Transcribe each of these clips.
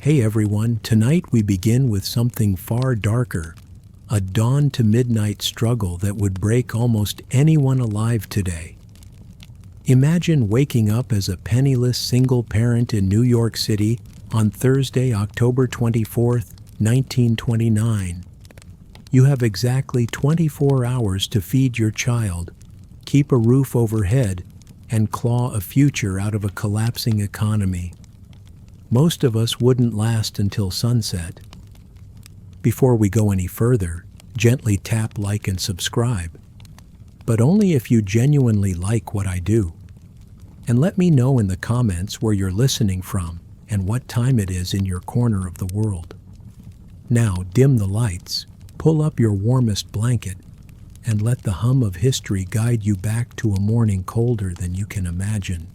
Hey everyone, tonight we begin with something far darker, a dawn to midnight struggle that would break almost anyone alive today. Imagine waking up as a penniless single parent in New York City on Thursday, October 24th, 1929. You have exactly 24 hours to feed your child, keep a roof overhead, and claw a future out of a collapsing economy. Most of us wouldn't last until sunset. Before we go any further, gently tap like and subscribe. But only if you genuinely like what I do. And let me know in the comments where you're listening from and what time it is in your corner of the world. Now dim the lights, pull up your warmest blanket, and let the hum of history guide you back to a morning colder than you can imagine.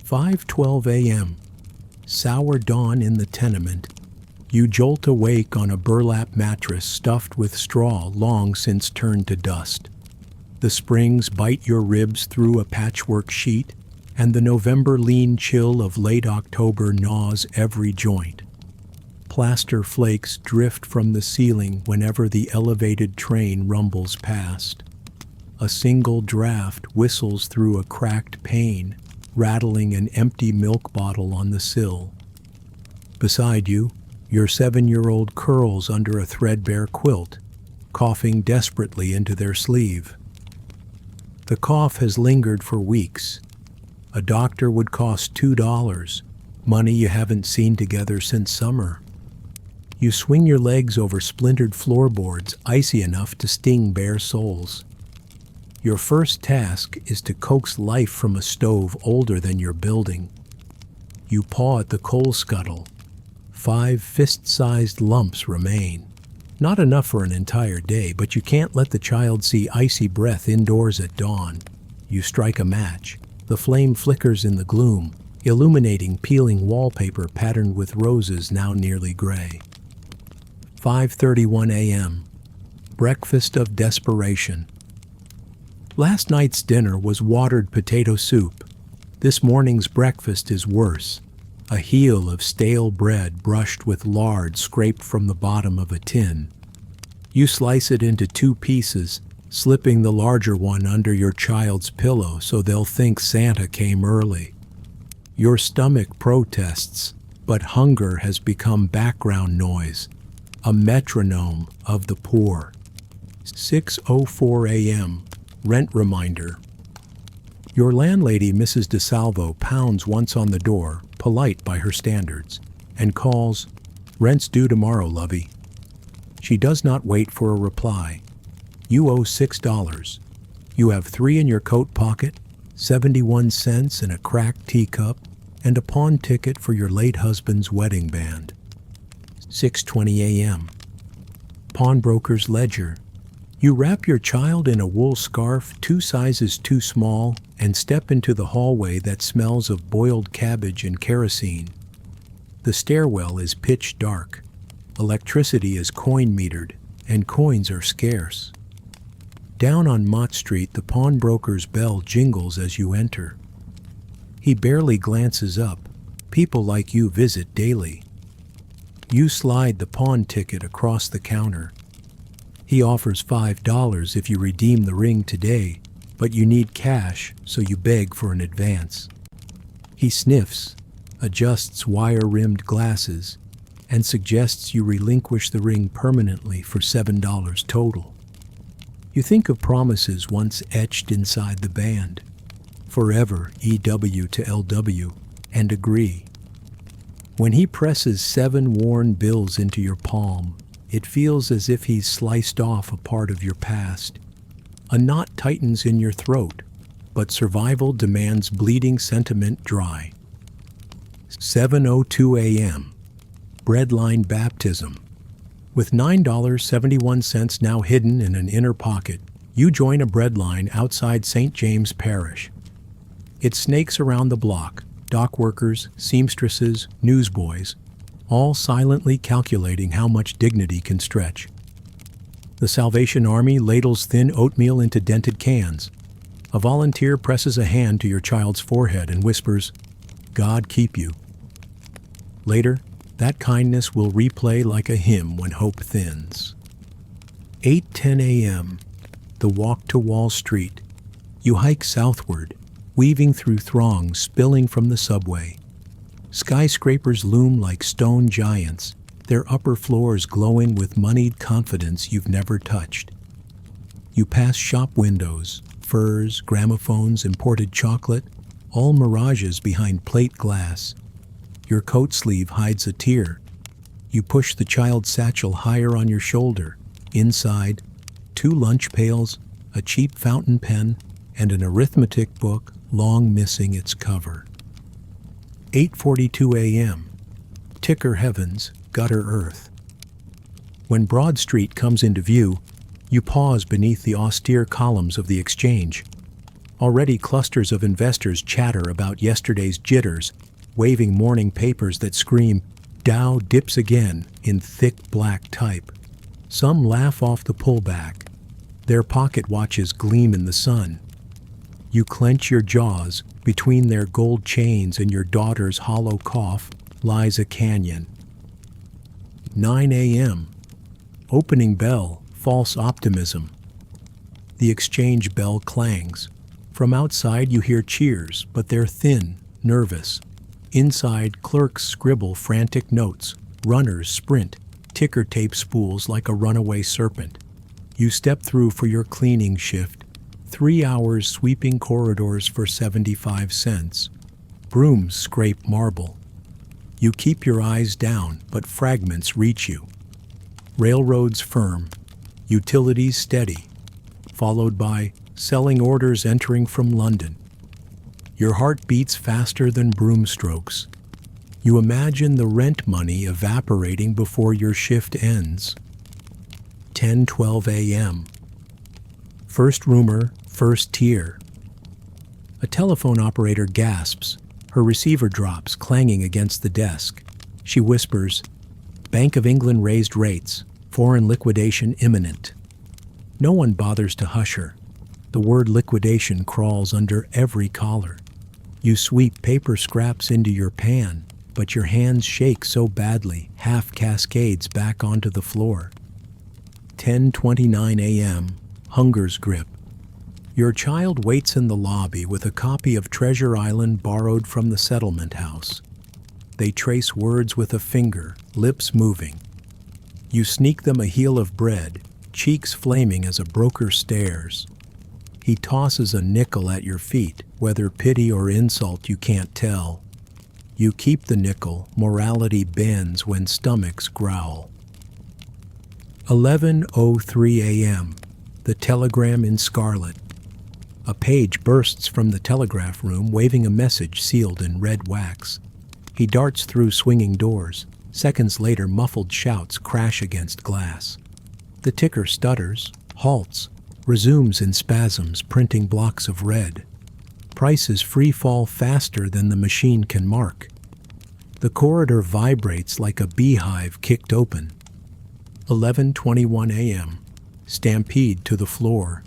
5:12 a.m. Sour dawn in the tenement. You jolt awake on a burlap mattress stuffed with straw long since turned to dust. The springs bite your ribs through a patchwork sheet, and the November lean chill of late October gnaws every joint. Plaster flakes drift from the ceiling whenever the elevated train rumbles past. A single draft whistles through a cracked pane, rattling an empty milk bottle on the sill. Beside you, your 7-year-old curls under a threadbare quilt, coughing desperately into their sleeve. The cough has lingered for weeks. A doctor would cost $2, money you haven't seen together since summer. You swing your legs over splintered floorboards icy enough to sting bare soles. Your first task is to coax life from a stove older than your building. You paw at the coal scuttle. 5 fist-sized lumps remain. Not enough for an entire day, but you can't let the child see icy breath indoors at dawn. You strike a match. The flame flickers in the gloom, illuminating peeling wallpaper patterned with roses now nearly gray. 5:31 a.m. Breakfast of desperation. Last night's dinner was watered potato soup. This morning's breakfast is worse. A heel of stale bread brushed with lard scraped from the bottom of a tin. You slice it into 2 pieces, slipping the larger one under your child's pillow so they'll think Santa came early. Your stomach protests, but hunger has become background noise, a metronome of the poor. 6:04 a.m. Rent reminder. Your landlady, Mrs. DeSalvo, pounds once on the door, polite by her standards, and calls, "Rent's due tomorrow, lovey." She does not wait for a reply. You owe $6. You have 3 in your coat pocket, 71 cents in a cracked teacup, and a pawn ticket for your late husband's wedding band. 6:20 a.m. Pawnbroker's ledger. You wrap your child in a wool scarf 2 sizes too small and step into the hallway that smells of boiled cabbage and kerosene. The stairwell is pitch dark. Electricity is coin-metered, and coins are scarce. Down on Mott Street, the pawnbroker's bell jingles as you enter. He barely glances up. People like you visit daily. You slide the pawn ticket across the counter. He offers $5 if you redeem the ring today, but you need cash, so you beg for an advance. He sniffs, adjusts wire-rimmed glasses, and suggests you relinquish the ring permanently for $7 total. You think of promises once etched inside the band. Forever EW to LW, and agree. When he presses 7 worn bills into your palm, it feels as if he's sliced off a part of your past. A knot tightens in your throat, but survival demands bleeding sentiment dry. 7:02 a.m. Breadline baptism. With $9.71 now hidden in an inner pocket, you join a breadline outside St. James Parish. It snakes around the block, dock workers, seamstresses, newsboys, all silently calculating how much dignity can stretch. The Salvation Army ladles thin oatmeal into dented cans. A volunteer presses a hand to your child's forehead and whispers, "God keep you." Later, that kindness will replay like a hymn when hope thins. 8:10 a.m. The walk to Wall Street. You hike southward, weaving through throngs spilling from the subway. Skyscrapers loom like stone giants, their upper floors glowing with moneyed confidence you've never touched. You pass shop windows, furs, gramophones, imported chocolate, all mirages behind plate glass. Your coat sleeve hides a tear. You push the child's satchel higher on your shoulder. Inside, 2 lunch pails, a cheap fountain pen, and an arithmetic book long missing its cover. 8:42 a.m. Ticker heavens, gutter earth. When Broad Street comes into view, you pause beneath the austere columns of the exchange. Already clusters of investors chatter about yesterday's jitters, waving morning papers that scream, "Dow dips again," in thick black type. Some laugh off the pullback. Their pocket watches gleam in the sun. You clench your jaws. Between their gold chains and your daughter's hollow cough lies a canyon. 9 a.m. Opening bell, false optimism. The exchange bell clangs. From outside you hear cheers, but they're thin, nervous. Inside, clerks scribble frantic notes. Runners sprint, ticker tape spools like a runaway serpent. You step through for your cleaning shift. 3 hours sweeping corridors for 75 cents. Brooms scrape marble. You keep your eyes down, but fragments reach you. Railroads firm. Utilities steady. Followed by selling orders entering from London. Your heart beats faster than broom strokes. You imagine the rent money evaporating before your shift ends. 10:12 a.m. First roomer, first tier. A telephone operator gasps. Her receiver drops, clanging against the desk. She whispers, "Bank of England raised rates. Foreign liquidation imminent." No one bothers to hush her. The word liquidation crawls under every collar. You sweep paper scraps into your pan, but your hands shake so badly, half cascades back onto the floor. 10:29 a.m. Hunger's grip. Your child waits in the lobby with a copy of Treasure Island borrowed from the settlement house. They trace words with a finger, lips moving. You sneak them a heel of bread, cheeks flaming as a broker stares. He tosses a nickel at your feet, whether pity or insult you can't tell. You keep the nickel, morality bends when stomachs growl. 11:03 a.m. The telegram in scarlet. A page bursts from the telegraph room waving a message sealed in red wax. He darts through swinging doors. Seconds later, muffled shouts crash against glass. The ticker stutters, halts, resumes in spasms, printing blocks of red. Prices free fall faster than the machine can mark. The corridor vibrates like a beehive kicked open. 11:21 a.m. Stampede to the floor.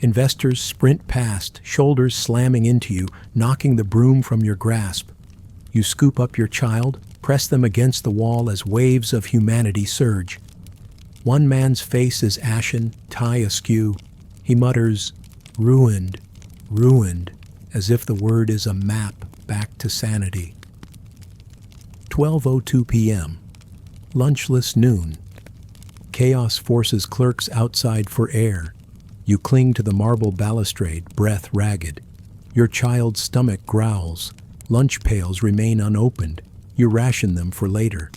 Investors sprint past, shoulders slamming into you, knocking the broom from your grasp. You scoop up your child, press them against the wall as waves of humanity surge. One man's face is ashen, tie askew. He mutters, "Ruined, ruined," as if the word is a map back to sanity. 12:02 p.m. Lunchless noon. Chaos forces clerks outside for air. You cling to the marble balustrade, breath ragged. Your child's stomach growls. Lunch pails remain unopened. You ration them for later.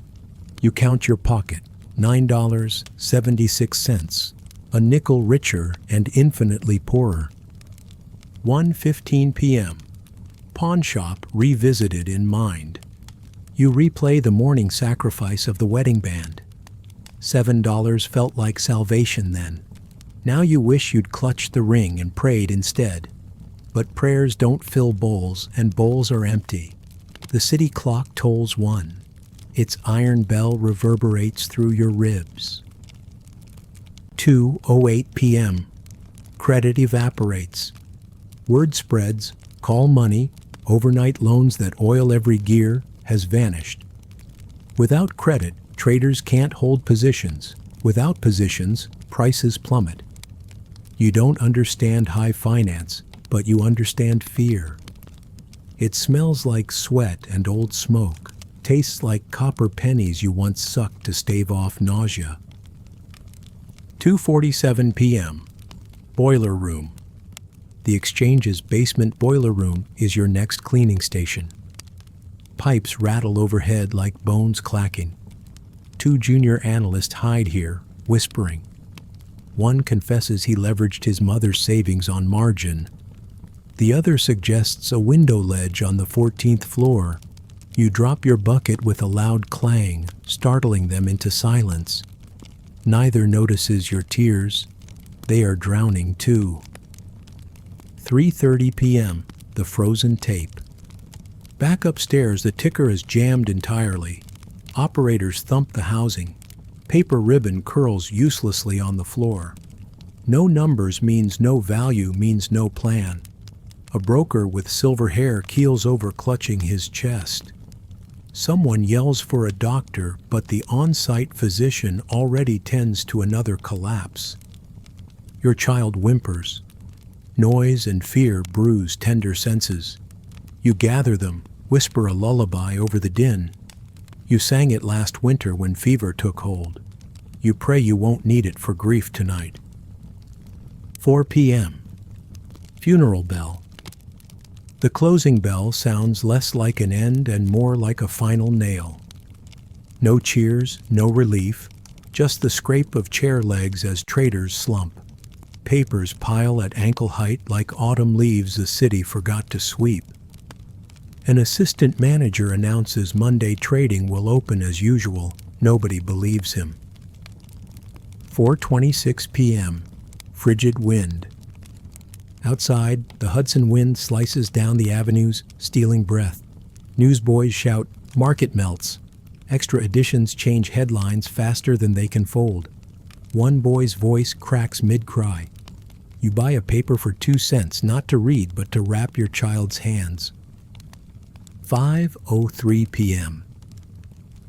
You count your pocket. $9.76. A nickel richer and infinitely poorer. 1:15 p.m. Pawn shop revisited in mind. You replay the morning sacrifice of the wedding band. $7 felt like salvation then. Now you wish you'd clutched the ring and prayed instead. But prayers don't fill bowls, and bowls are empty. The city clock tolls 1. Its iron bell reverberates through your ribs. 2:08 p.m. Credit evaporates. Word spreads, call money, overnight loans that oil every gear, has vanished. Without credit, traders can't hold positions. Without positions, prices plummet. You don't understand high finance, but you understand fear. It smells like sweat and old smoke, tastes like copper pennies you once sucked to stave off nausea. 2:47 p.m. Boiler room. The exchange's basement boiler room is your next cleaning station. Pipes rattle overhead like bones clacking. Two junior analysts hide here, whispering. One confesses he leveraged his mother's savings on margin. The other suggests a window ledge on the 14th floor. You drop your bucket with a loud clang, startling them into silence. Neither notices your tears. They are drowning too. 3:30 p.m. The frozen tape. Back upstairs, the ticker is jammed entirely. Operators thump the housing. Paper ribbon curls uselessly on the floor. No numbers means no value means no plan. A broker with silver hair keels over, clutching his chest. Someone yells for a doctor, but the on-site physician already tends to another collapse. Your child whimpers. Noise and fear bruise tender senses. You gather them, whisper a lullaby over the din. You sang it last winter when fever took hold. You pray you won't need it for grief tonight. 4 p.m. Funeral bell. The closing bell sounds less like an end and more like a final nail. No cheers, no relief, just the scrape of chair legs as traders slump. Papers pile at ankle height like autumn leaves the city forgot to sweep. An assistant manager announces Monday trading will open as usual. Nobody believes him. 4:26 p.m. Frigid wind. Outside, the Hudson wind slices down the avenues, stealing breath. Newsboys shout, "Market melts." Extra editions change headlines faster than they can fold. One boy's voice cracks mid-cry. You buy a paper for 2 cents, not to read, but to wrap your child's hands. 5:03 p.m.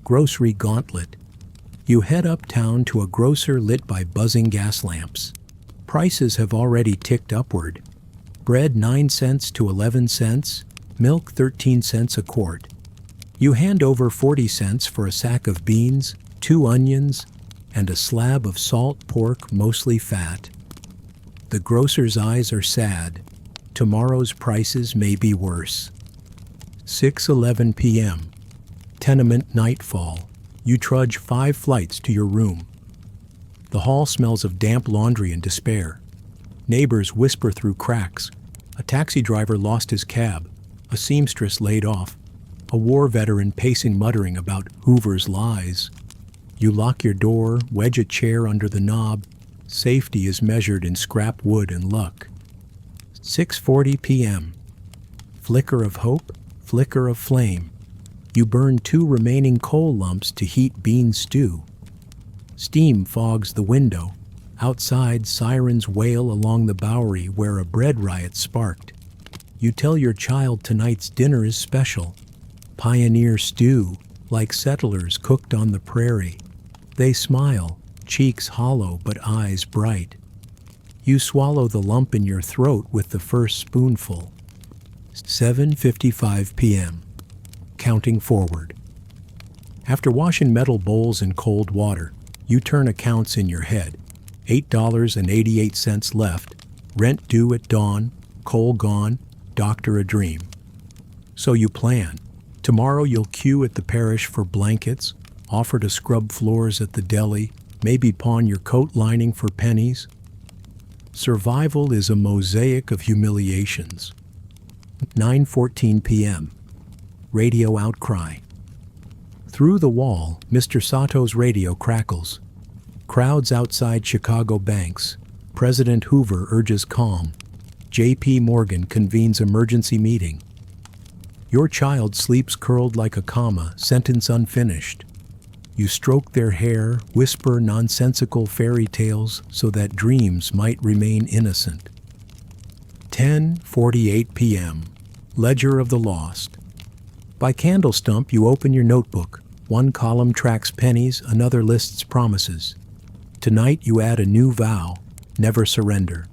Grocery gauntlet. You head uptown to a grocer lit by buzzing gas lamps. Prices have already ticked upward. Bread 9 cents to 11 cents, milk 13 cents a quart. You hand over 40 cents for a sack of beans, 2 onions, and a slab of salt pork, mostly fat. The grocer's eyes are sad. Tomorrow's prices may be worse. 6:11 p.m. Tenement nightfall. You trudge 5 flights to your room. The hall smells of damp laundry and despair. Neighbors whisper through cracks. A taxi driver lost his cab. A seamstress laid off. A war veteran pacing, muttering about Hoover's lies. You lock your door, wedge a chair under the knob. Safety is measured in scrap wood and luck. 6:40 p.m. Flicker of hope, flicker of flame. You burn 2 remaining coal lumps to heat bean stew. Steam fogs the window. Outside, sirens wail along the Bowery where a bread riot sparked. You tell your child tonight's dinner is special. Pioneer stew, like settlers cooked on the prairie. They smile, cheeks hollow but eyes bright. You swallow the lump in your throat with the first spoonful. 7:55 p.m. Counting forward. After washing metal bowls in cold water, you turn accounts in your head. $8.88 left, rent due at dawn, coal gone, doctor a dream. So you plan. Tomorrow you'll queue at the parish for blankets, offer to scrub floors at the deli, maybe pawn your coat lining for pennies. Survival is a mosaic of humiliations. 9:14 p.m. Radio outcry. Through the wall, Mr. Sato's radio crackles. Crowds outside Chicago banks. President Hoover urges calm. J.P. Morgan convenes emergency meeting. Your child sleeps curled like a comma, sentence unfinished. You stroke their hair, whisper nonsensical fairy tales so that dreams might remain innocent. 10:48 p.m. Ledger of the Lost. By candle stump, you open your notebook. One column tracks pennies, another lists promises. Tonight you add a new vow, never surrender.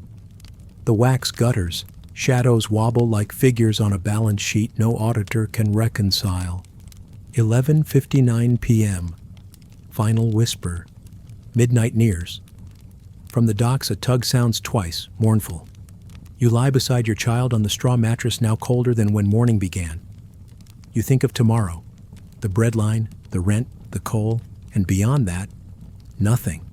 The wax gutters, shadows wobble like figures on a balance sheet no auditor can reconcile. 11:59 p.m. Final whisper. Midnight nears. From the docks a tug sounds twice, mournful. You lie beside your child on the straw mattress now colder than when morning began. You think of tomorrow, the bread line, the rent, the coal, and beyond that, nothing.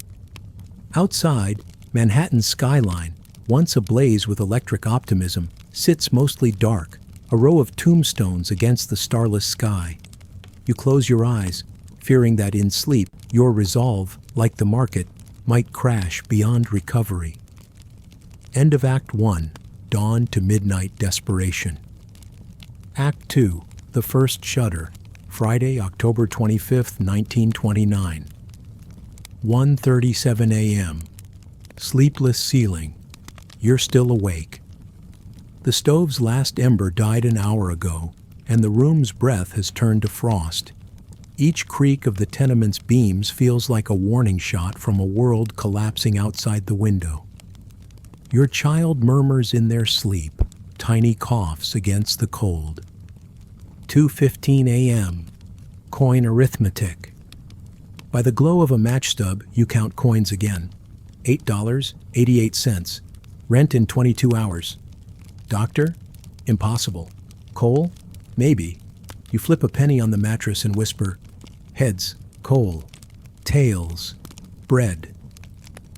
Outside, Manhattan's skyline, once ablaze with electric optimism, sits mostly dark, a row of tombstones against the starless sky. You close your eyes, fearing that in sleep, your resolve, like the market, might crash beyond recovery. End of Act 1, Dawn to Midnight Desperation. Act 2, The First Shudder, Friday, October 25, 1929. 1:37 a.m. Sleepless ceiling. You're still awake. The stove's last ember died an hour ago, and the room's breath has turned to frost. Each creak of the tenement's beams feels like a warning shot from a world collapsing outside the window. Your child murmurs in their sleep, tiny coughs against the cold. 2:15 a.m. Coin arithmetic. By the glow of a match stub, you count coins again. $8.88. Rent in 22 hours. Doctor? Impossible. Coal? Maybe. You flip a penny on the mattress and whisper, heads, coal, tails, bread.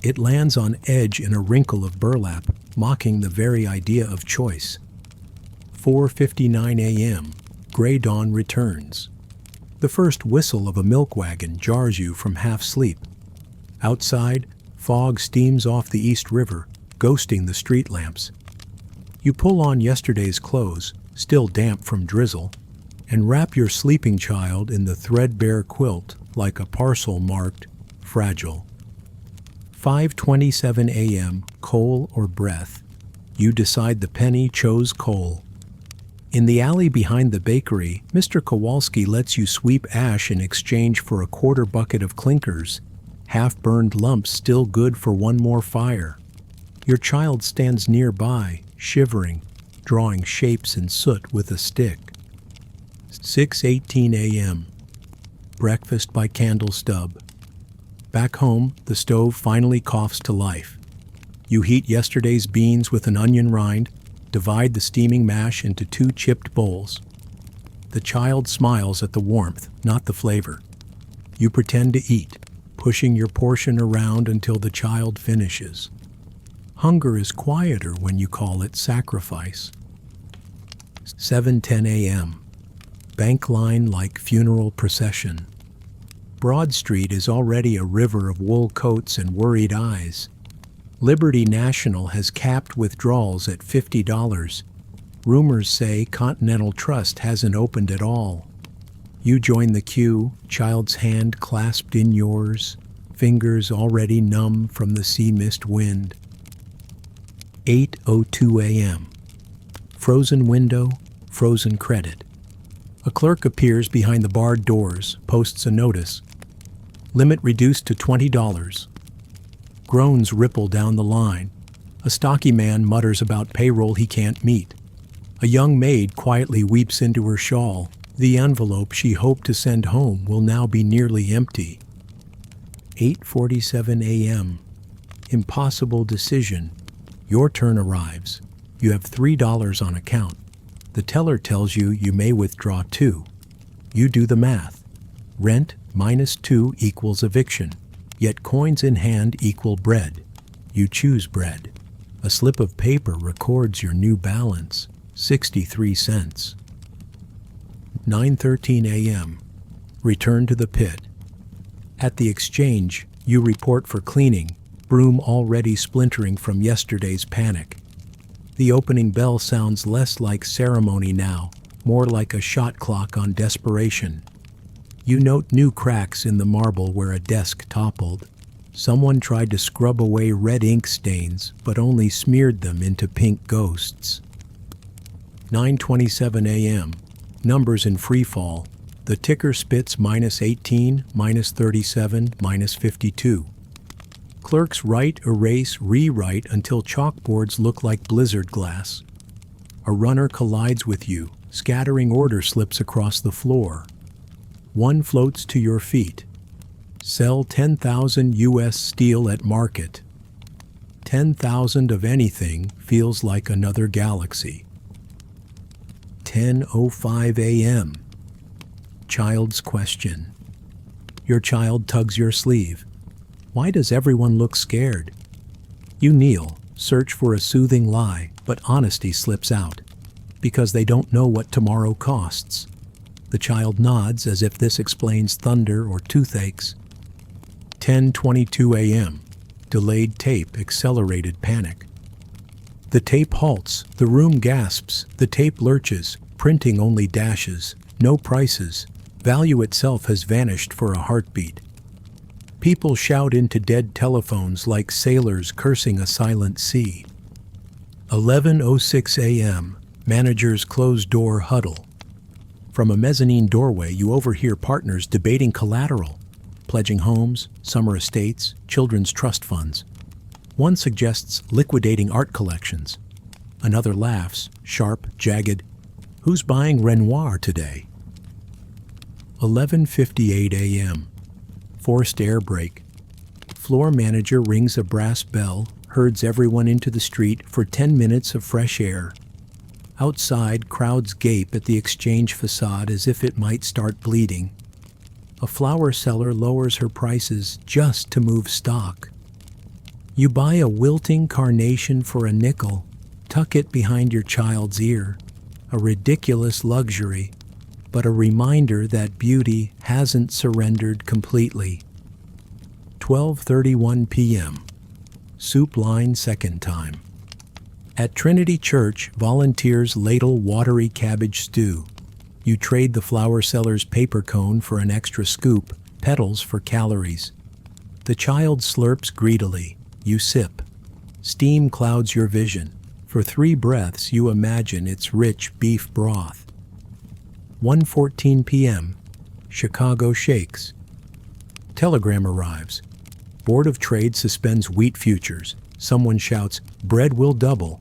It lands on edge in a wrinkle of burlap, mocking the very idea of choice. 4:59 a.m. Gray dawn returns. The first whistle of a milk wagon jars you from half-sleep. Outside, fog steams off the East River, ghosting the street lamps. You pull on yesterday's clothes, still damp from drizzle, and wrap your sleeping child in the threadbare quilt like a parcel marked fragile. 5:27 a.m. Coal or breath. You decide the penny chose coal. In the alley behind the bakery, Mr. Kowalski lets you sweep ash in exchange for a quarter bucket of clinkers, half-burned lumps still good for one more fire. Your child stands nearby, shivering, drawing shapes in soot with a stick. 6:18 a.m. Breakfast by candle stub. Back home, the stove finally coughs to life. You heat yesterday's beans with an onion rind, divide the steaming mash into 2 chipped bowls. The child smiles at the warmth, not the flavor. You pretend to eat, pushing your portion around until the child finishes. Hunger is quieter when you call it sacrifice. 7:10 a.m. Bank line like funeral procession. Broad Street is already a river of wool coats and worried eyes. Liberty National has capped withdrawals at $50. Rumors say Continental Trust hasn't opened at all. You join the queue, child's hand clasped in yours, fingers already numb from the sea mist wind. 8:02 a.m. Frozen window, frozen credit. A clerk appears behind the barred doors, posts a notice. Limit reduced to $20. Groans ripple down the line. A stocky man mutters about payroll he can't meet. A young maid quietly weeps into her shawl. The envelope she hoped to send home will now be nearly empty. 8:47 a.m. Impossible decision. Your turn arrives. You have $3 on account. The teller tells you you may withdraw $2. You do the math. Rent minus 2 equals eviction. Yet coins in hand equal bread. You choose bread. A slip of paper records your new balance, 63 cents. 9:13 a.m. Return to the pit. At the exchange, you report for cleaning, broom already splintering from yesterday's panic. The opening bell sounds less like ceremony now, more like a shot clock on desperation. You note new cracks in the marble where a desk toppled. Someone tried to scrub away red ink stains, but only smeared them into pink ghosts. 9:27 a.m. Numbers in free fall. The ticker spits -18, -37, -52. Clerks write, erase, rewrite until chalkboards look like blizzard glass. A runner collides with you, scattering order slips across the floor. One floats to your feet. Sell 10,000 US steel at market. 10,000 of anything feels like another galaxy. 10:05 a.m. Child's question. Your child tugs your sleeve. Why does everyone look scared? You kneel, search for a soothing lie, but honesty slips out. Because they don't know what tomorrow costs. The child nods as if this explains thunder or toothaches. 10:22 a.m. Delayed tape, accelerated panic. The tape halts, the room gasps, the tape lurches, printing only dashes, no prices. Value itself has vanished for a heartbeat. People shout into dead telephones like sailors cursing a silent sea. 11:06 a.m. Managers close door huddle. From a mezzanine doorway, you overhear partners debating collateral, pledging homes, summer estates, children's trust funds. One suggests liquidating art collections. Another laughs, sharp, jagged. Who's buying Renoir today? 11:58 a.m. Forced air break. Floor manager rings a brass bell, herds everyone into the street for 10 minutes of fresh air. Outside, crowds gape at the exchange facade as if it might start bleeding. A flower seller lowers her prices just to move stock. You buy a wilting carnation for a nickel, tuck it behind your child's ear. A ridiculous luxury, but a reminder that beauty hasn't surrendered completely. 12:31 p.m. Soup line second time. At Trinity Church, volunteers ladle watery cabbage stew. You trade the flower seller's paper cone for an extra scoop, petals for calories. The child slurps greedily. You sip. Steam clouds your vision. For 3 breaths, you imagine its rich beef broth. 1:14 p.m. Chicago shakes. Telegram arrives. Board of Trade suspends wheat futures. Someone shouts, "Bread will double."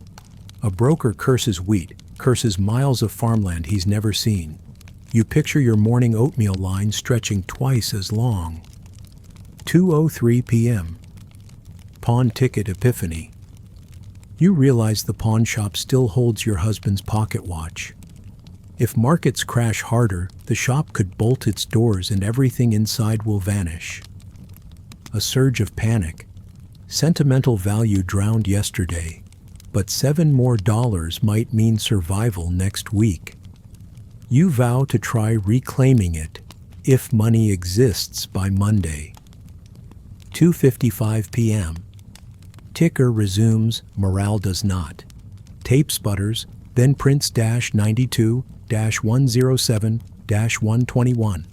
A broker curses wheat, curses miles of farmland he's never seen. You picture your morning oatmeal line stretching twice as long. 2:03 p.m. Pawn ticket epiphany. You realize the pawn shop still holds your husband's pocket watch. If markets crash harder, the shop could bolt its doors and everything inside will vanish. A surge of panic. Sentimental value drowned yesterday, but $7 more might mean survival next week. You vow to try reclaiming it, if money exists by Monday. 2:55 p.m. Ticker resumes, morale does not. Tape sputters, then prints -107-121.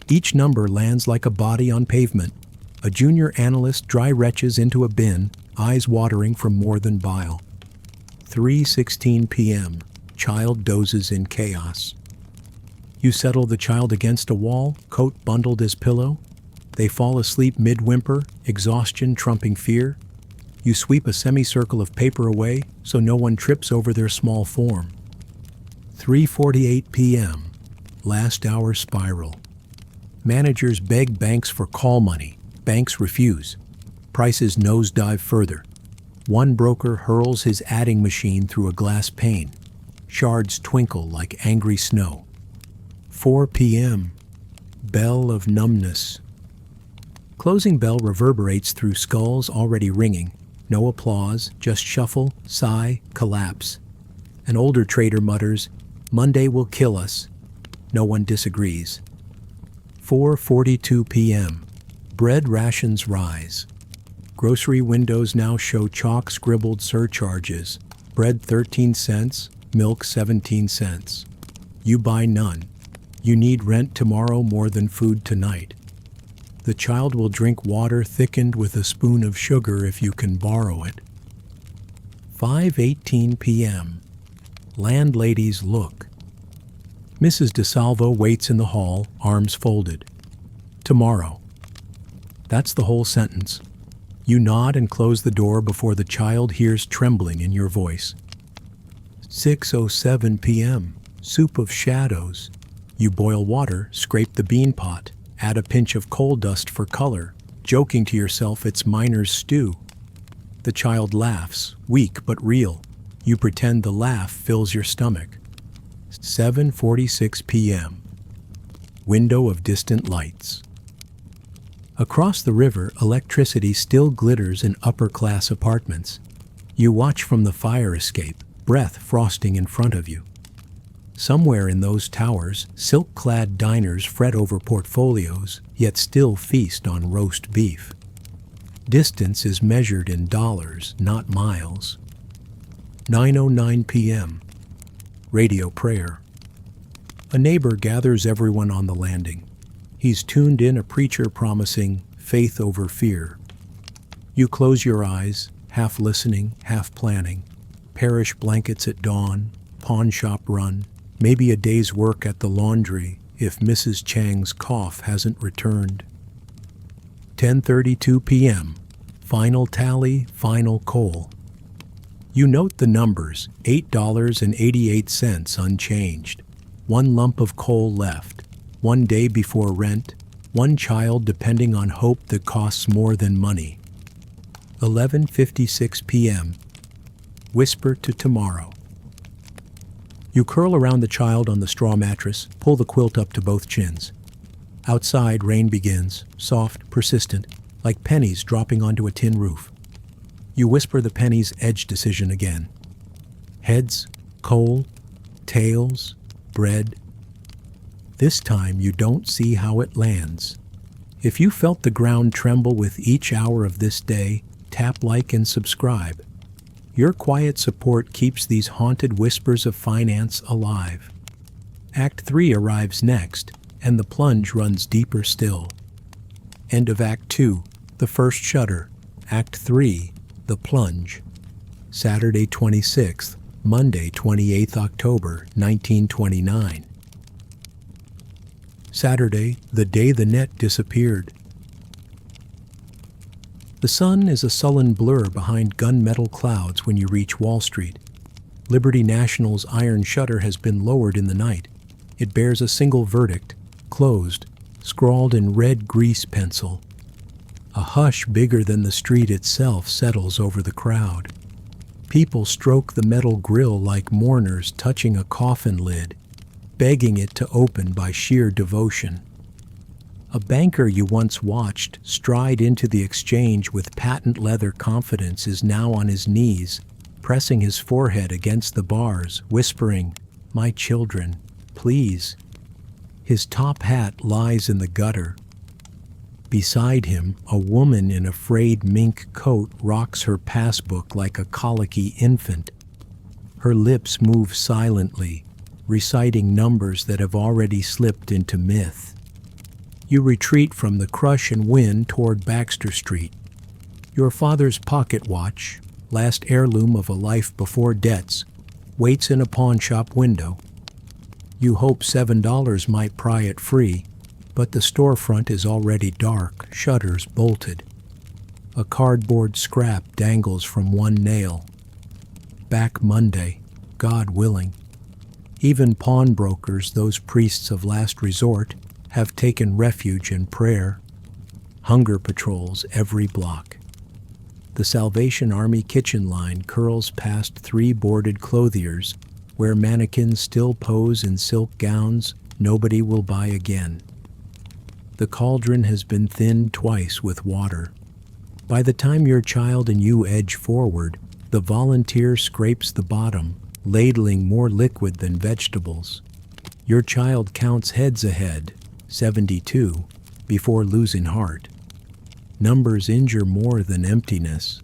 Each number lands like a body on pavement. A junior analyst dry retches into a bin, eyes watering from more than bile. 3:16 p.m. Child dozes in chaos. You settle the child against a wall, coat bundled as pillow. They fall asleep mid-whimper, exhaustion trumping fear. You sweep a semicircle of paper away so no one trips over their small form. 3:48 p.m. Last hour spiral. Managers beg banks for call money. Banks refuse. Prices nosedive further. One broker hurls his adding machine through a glass pane. Shards twinkle like angry snow. 4 p.m. Bell of numbness. Closing bell reverberates through skulls already ringing. No applause, just shuffle, sigh, collapse. An older trader mutters, "Monday will kill us." No one disagrees. 4:42 p.m. Bread rations rise. Grocery windows now show chalk-scribbled surcharges. Bread 13 cents, milk 17 cents. You buy none. You need rent tomorrow more than food tonight. The child will drink water thickened with a spoon of sugar if you can borrow it. 5:18 p.m. Landladies look. Mrs. DeSalvo waits in the hall, arms folded. Tomorrow. That's the whole sentence. You nod and close the door before the child hears trembling in your voice. 6:07 p.m. Soup of shadows. You boil water, scrape the bean pot, add a pinch of coal dust for color, joking to yourself it's miner's stew. The child laughs, weak but real. You pretend the laugh fills your stomach. 7:46 p.m. Window of distant lights. Across the river, electricity still glitters in upper-class apartments. You watch from the fire escape, breath frosting in front of you. Somewhere in those towers, silk-clad diners fret over portfolios, yet still feast on roast beef. Distance is measured in dollars, not miles. 9:09 p.m. Radio prayer. A neighbor gathers everyone on the landing. He's tuned in a preacher promising faith over fear. You close your eyes, half listening, half planning. Parish blankets at dawn, pawn shop run, maybe a day's work at the laundry if Mrs. Chang's cough hasn't returned. 10:32 p.m. Final tally, final coal. You note the numbers, $8.88 unchanged. One lump of coal left. One day before rent. One child depending on hope that costs more than money. 11:56 p.m. Whisper to tomorrow. You curl around the child on the straw mattress, pull the quilt up to both chins. Outside, rain begins, soft, persistent, like pennies dropping onto a tin roof. You whisper the penny's edge decision again. Heads, coal, tails, bread. This time you don't see how it lands. If you felt the ground tremble with each hour of this day, tap like and subscribe. Your quiet support keeps these haunted whispers of finance alive. Act 3 arrives next, and the plunge runs deeper still. End of Act 2, the first shudder. Act 3, the plunge. Saturday 26th, Monday 28th October 1929. Saturday, the day the net disappeared. The sun is a sullen blur behind gunmetal clouds when you reach Wall Street. Liberty National's iron shutter has been lowered in the night. It bears a single verdict, closed, scrawled in red grease pencil. A hush bigger than the street itself settles over the crowd. People stroke the metal grill like mourners touching a coffin lid, begging it to open by sheer devotion. A banker you once watched stride into the exchange with patent leather confidence is now on his knees, pressing his forehead against the bars, whispering, "My children, please." His top hat lies in the gutter. Beside him, a woman in a frayed mink coat rocks her passbook like a colicky infant. Her lips move silently, reciting numbers that have already slipped into myth. You retreat from the crush and win toward Baxter Street. Your father's pocket watch, last heirloom of a life before debts, waits in a pawn shop window. You hope $7 might pry it free, but the storefront is already dark, shutters bolted. A cardboard scrap dangles from one nail. Back Monday, God willing. Even pawnbrokers, those priests of last resort, have taken refuge in prayer. Hunger patrols every block. The Salvation Army kitchen line curls past 3 boarded clothiers, where mannequins still pose in silk gowns nobody will buy again. The cauldron has been thinned twice with water. By the time your child and you edge forward, the volunteer scrapes the bottom, ladling more liquid than vegetables. Your child counts heads ahead, 72, before losing heart. Numbers injure more than emptiness.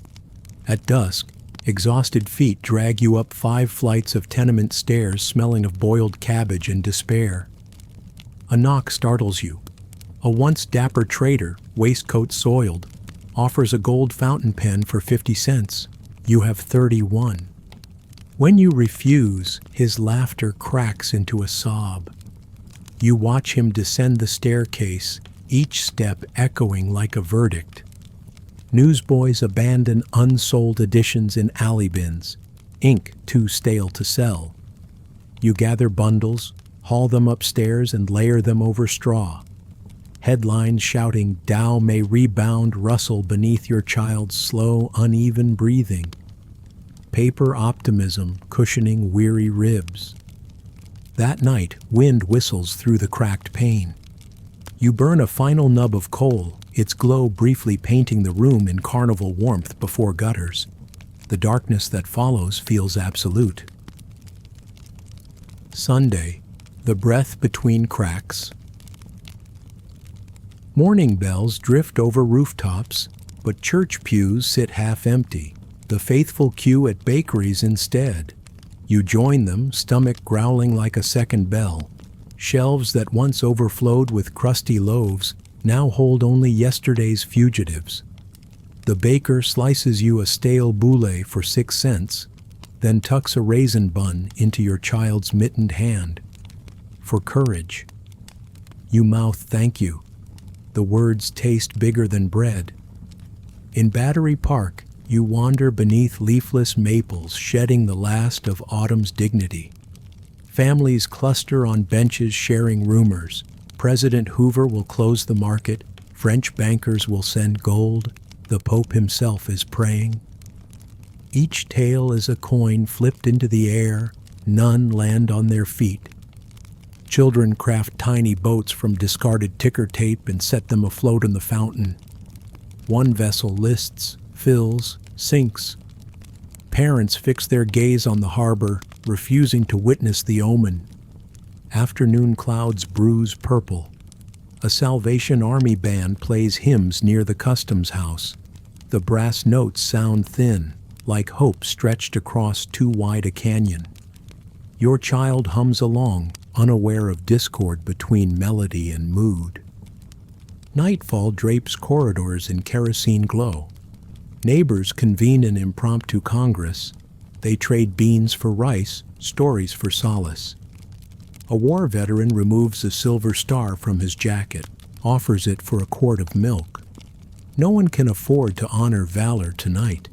At dusk, exhausted feet drag you up 5 flights of tenement stairs smelling of boiled cabbage and despair. A knock startles you. A once dapper trader, waistcoat soiled, offers a gold fountain pen for 50 cents. You have 31. When you refuse, his laughter cracks into a sob. You watch him descend the staircase, each step echoing like a verdict. Newsboys abandon unsold editions in alley bins, ink too stale to sell. You gather bundles, haul them upstairs, and layer them over straw. Headlines shouting, "Dow may rebound," rustle beneath your child's slow, uneven breathing. Paper optimism cushioning weary ribs. That night, wind whistles through the cracked pane. You burn a final nub of coal, its glow briefly painting the room in carnival warmth before gutters. The darkness that follows feels absolute. Sunday, the breath between cracks. Morning bells drift over rooftops, but church pews sit half empty. The faithful queue at bakeries instead. You join them, stomach growling like a second bell. Shelves that once overflowed with crusty loaves now hold only yesterday's fugitives. The baker slices you a stale boule for 6 cents, then tucks a raisin bun into your child's mittened hand. For courage. You mouth thank you. The words taste bigger than bread. In Battery Park, you wander beneath leafless maples, shedding the last of autumn's dignity. Families cluster on benches sharing rumors. President Hoover will close the market. French bankers will send gold. The Pope himself is praying. Each tale is a coin flipped into the air. None land on their feet. Children craft tiny boats from discarded ticker tape and set them afloat in the fountain. One vessel lists, fills, sinks. Parents fix their gaze on the harbor, refusing to witness the omen. Afternoon clouds bruise purple. A Salvation Army band plays hymns near the customs house. The brass notes sound thin, like hope stretched across too wide a canyon. Your child hums along, unaware of discord between melody and mood. Nightfall drapes corridors in kerosene glow. Neighbors convene an impromptu congress. They trade beans for rice, stories for solace. A war veteran removes a silver star from his jacket, offers it for a quart of milk. No one can afford to honor valor tonight.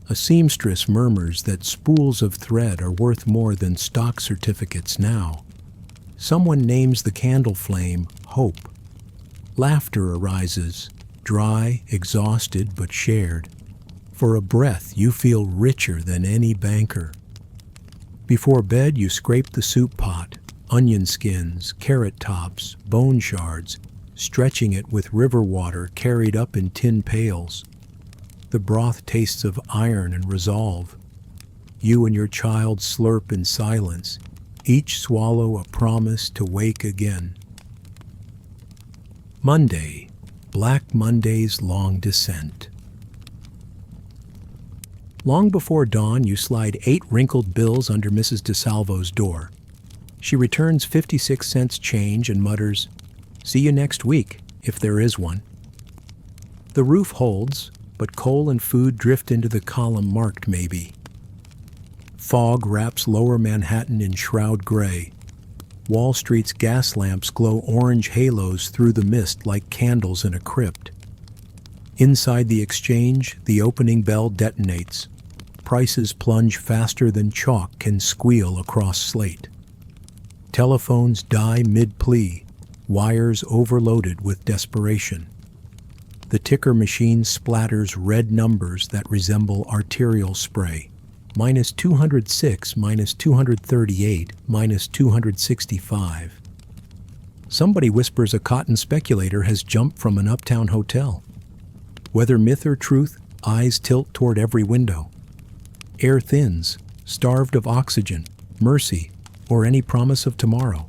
A seamstress murmurs that spools of thread are worth more than stock certificates now. Someone names the candle flame hope. Laughter arises, dry, exhausted, but shared. For a breath, you feel richer than any banker. Before bed, you scrape the soup pot, onion skins, carrot tops, bone shards, stretching it with river water carried up in tin pails. The broth tastes of iron and resolve. You and your child slurp in silence, each swallow a promise to wake again. Monday, Black Monday's long descent. Long before dawn, you slide 8 wrinkled bills under Mrs. DeSalvo's door. She returns 56 cents change and mutters, "See you next week, if there is one." The roof holds, but coal and food drift into the column marked maybe. Fog wraps lower Manhattan in shroud gray. Wall Street's gas lamps glow orange halos through the mist like candles in a crypt. Inside the exchange, the opening bell detonates. Prices plunge faster than chalk can squeal across slate. Telephones die mid-plea, wires overloaded with desperation. The ticker machine splatters red numbers that resemble arterial spray. -206, -238, -265. Somebody whispers a cotton speculator has jumped from an uptown hotel. Whether myth or truth, eyes tilt toward every window. Air thins, starved of oxygen, mercy, or any promise of tomorrow.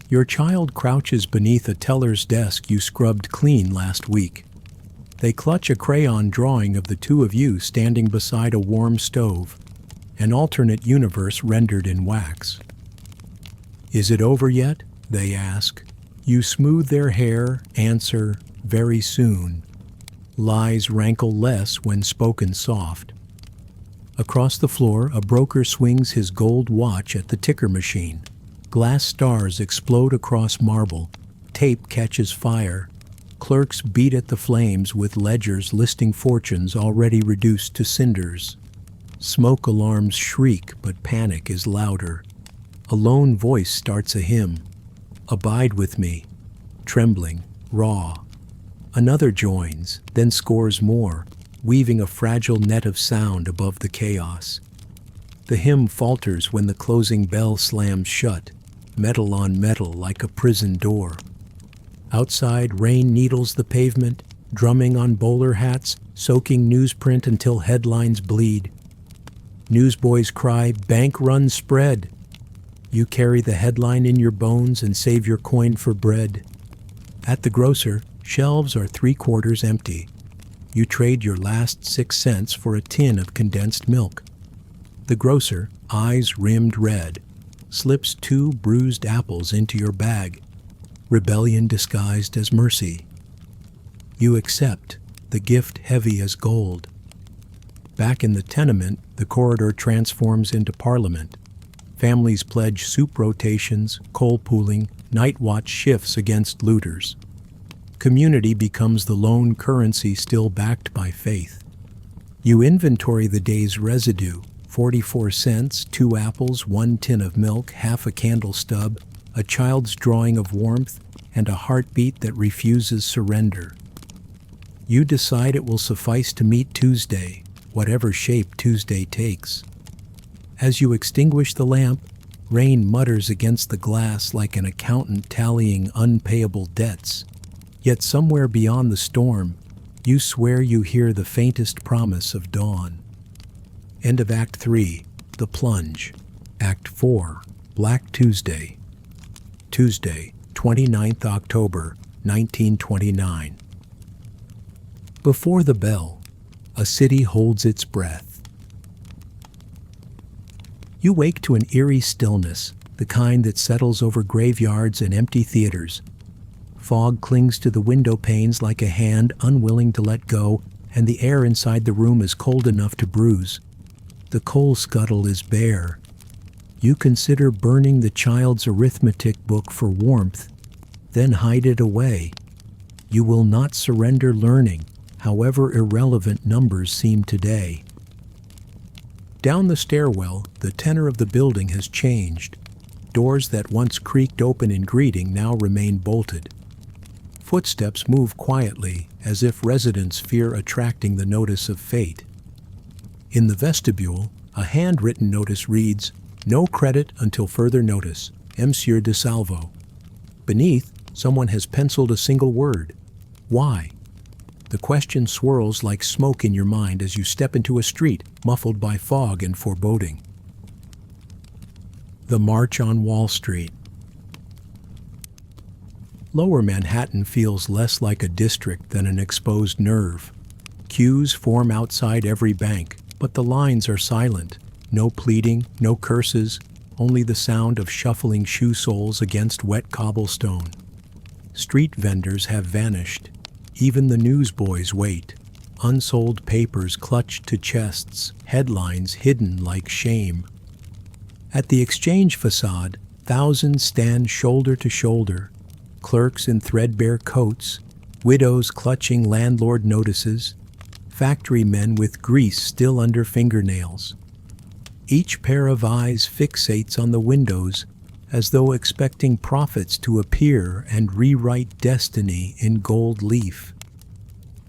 Your child crouches beneath a teller's desk you scrubbed clean last week. They clutch a crayon drawing of the two of you standing beside a warm stove, an alternate universe rendered in wax. "Is it over yet?" they ask. You smooth their hair, answer, "Very soon." Lies rankle less when spoken soft. Across the floor, a broker swings his gold watch at the ticker machine. Glass stars explode across marble. Tape catches fire. Clerks beat at the flames with ledgers listing fortunes already reduced to cinders. Smoke alarms shriek, but panic is louder. A lone voice starts a hymn. Abide with me. Trembling, raw. Another joins, then scores more, weaving a fragile net of sound above the chaos. The hymn falters when the closing bell slams shut, metal on metal like a prison door. Outside, rain needles the pavement, drumming on bowler hats, soaking newsprint until headlines bleed. Newsboys cry, "Bank run spread." You carry the headline in your bones and save your coin for bread. At the grocer, shelves are 3/4 empty. You trade your last 6 cents for a tin of condensed milk. The grocer, eyes rimmed red, slips 2 bruised apples into your bag. Rebellion disguised as mercy. You accept, the gift heavy as gold. Back in the tenement, the corridor transforms into parliament. Families pledge soup rotations, coal pooling, night watch shifts against looters. Community becomes the lone currency still backed by faith. You inventory the day's residue, 44 cents, 2 apples, 1 tin of milk, half a candle stub, a child's drawing of warmth, and a heartbeat that refuses surrender. You decide it will suffice to meet Tuesday, whatever shape Tuesday takes. As you extinguish the lamp, rain mutters against the glass like an accountant tallying unpayable debts. Yet somewhere beyond the storm, you swear you hear the faintest promise of dawn. End of Act 3, The Plunge. Act 4, Black Tuesday. Tuesday, 29th October, 1929. Before the bell, a city holds its breath. You wake to an eerie stillness, the kind that settles over graveyards and empty theaters. Fog clings to the window panes like a hand unwilling to let go, and the air inside the room is cold enough to bruise. The coal scuttle is bare. You consider burning the child's arithmetic book for warmth, then hide it away. You will not surrender learning, however irrelevant numbers seem today. Down the stairwell, the tenor of the building has changed. Doors that once creaked open in greeting now remain bolted. Footsteps move quietly, as if residents fear attracting the notice of fate. In the vestibule, a handwritten notice reads, "No credit until further notice, Monsieur de Salvo." Beneath, someone has penciled a single word. Why? The question swirls like smoke in your mind as you step into a street muffled by fog and foreboding. The March on Wall Street. Lower Manhattan feels less like a district than an exposed nerve. Queues form outside every bank, but the lines are silent. No pleading, no curses, only the sound of shuffling shoe soles against wet cobblestone. Street vendors have vanished. Even the newsboys wait. Unsold papers clutched to chests, headlines hidden like shame. At the exchange facade, thousands stand shoulder to shoulder. Clerks in threadbare coats, widows clutching landlord notices, factory men with grease still under fingernails. Each pair of eyes fixates on the windows as though expecting prophets to appear and rewrite destiny in gold leaf.